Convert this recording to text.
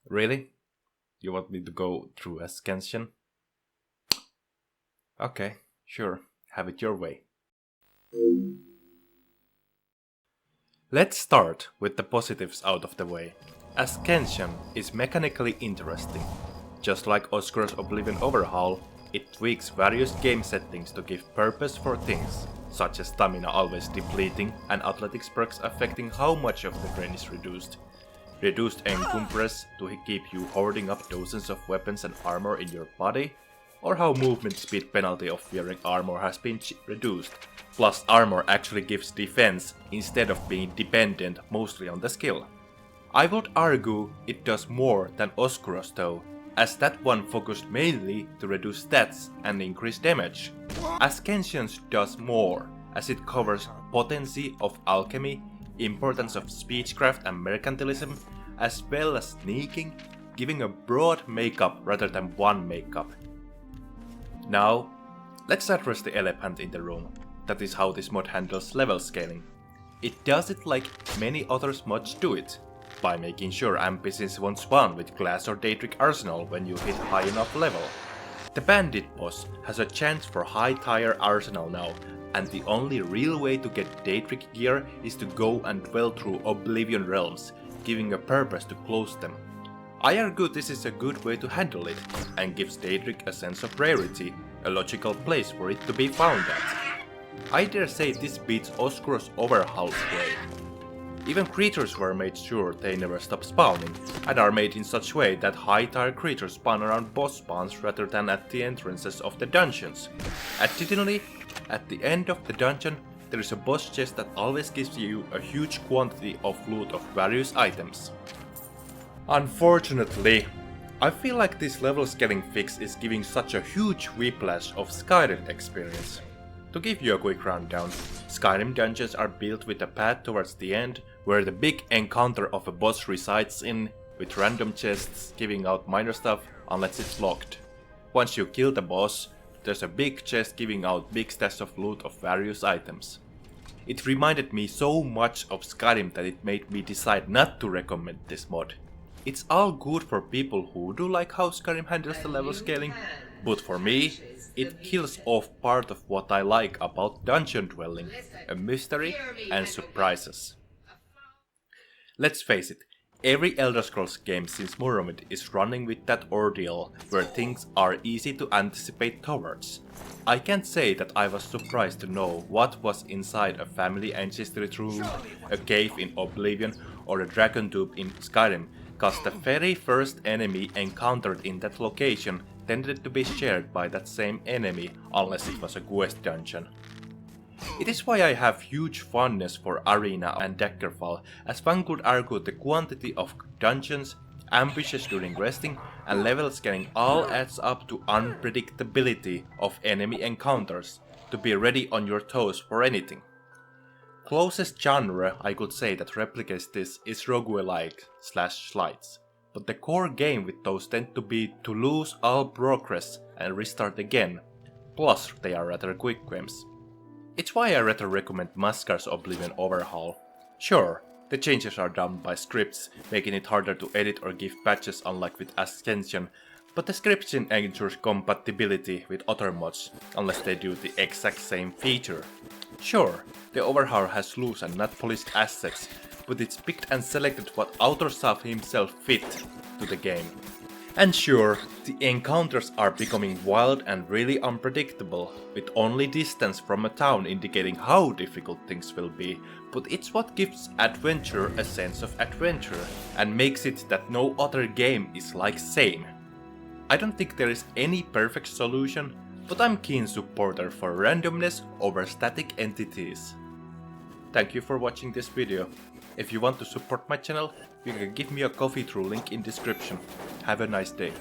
Really? You want me to go through Ascension? Okay, sure, have it your way. Let's start with the positives out of the way. Ascension is mechanically interesting. Just like Oscar's Oblivion overhaul, it tweaks various game settings to give purpose for things, such as stamina always depleting and athletics perks affecting how much of the drain is reduced. Reduced encumbrance to keep you hoarding up dozens of weapons and armor in your body, or how movement speed penalty of wearing armor has been reduced. Plus armor actually gives defense instead of being dependent mostly on the skill. I would argue it does more than Oscuros though, as that one focused mainly to reduce stats and increase damage. Ascension does more, as it covers potency of alchemy, importance of speechcraft and mercantilism, as well as sneaking, giving a broad makeup rather than one makeup. Now, let's address the elephant in the room. That is how this mod handles level scaling. It does it like many other mods do it, by making sure NPCs won't spawn with glass or Daedric arsenal when you hit high enough level. The bandit boss has a chance for high tier arsenal now, and the only real way to get Daedric gear is to go and dwell through Oblivion realms, giving a purpose to close them. I argue this is a good way to handle it, and gives Daedric a sense of rarity, a logical place for it to be found at. I dare say this beats Oscuros overhaul's way. Even creatures were made sure they never stop spawning, and are made in such way that high tier creatures spawn around boss spawns rather than at the entrances of the dungeons. Additionally, at the end of the dungeon, there is a boss chest that always gives you a huge quantity of loot of various items. Unfortunately, I feel like this level scaling fix is giving such a huge whiplash of Skyrim experience. To give you a quick rundown, Skyrim dungeons are built with a path towards the end where the big encounter of a boss resides in, with random chests giving out minor stuff unless it's locked. Once you kill the boss, there's a big chest giving out big stacks of loot of various items. It reminded me so much of Skyrim that it made me decide not to recommend this mod. It's all good for people who do like how Skyrim handles the level scaling, but for me, it kills off part of what I like about dungeon dwelling, a mystery and surprises. Let's face it, every Elder Scrolls game since Morrowind is running with that ordeal where things are easy to anticipate towards. I can't say that I was surprised to know what was inside a family ancestry room, a cave in Oblivion or a dragon tube in Skyrim, cause the very first enemy encountered in that location tended to be shared by that same enemy unless it was a quest dungeon. It is why I have huge fondness for Arena and Daggerfall, as one could argue the quantity of dungeons, ambushes during resting, and level scaling all adds up to unpredictability of enemy encounters, to be ready on your toes for anything. Closest genre I could say that replicates this is roguelike/slides, but the core game with those tend to be to lose all progress and restart again, plus they are rather quick games. It's why I rather recommend Maskar's Oblivion overhaul. Sure, the changes are done by scripts, making it harder to edit or give patches unlike with Ascension, but the scripting ensures compatibility with other mods, unless they do the exact same feature. Sure, the overhaul has loose and not polished assets, but it's picked and selected what author saw himself fit to the game. And sure, the encounters are becoming wild and really unpredictable, with only distance from a town indicating how difficult things will be, but it's what gives adventure a sense of adventure, and makes it that no other game is like same. I don't think there is any perfect solution, but I'm keen supporter for randomness over static entities. Thank you for watching this video. If you want to support my channel, you can give me a coffee through link in description. Have a nice day.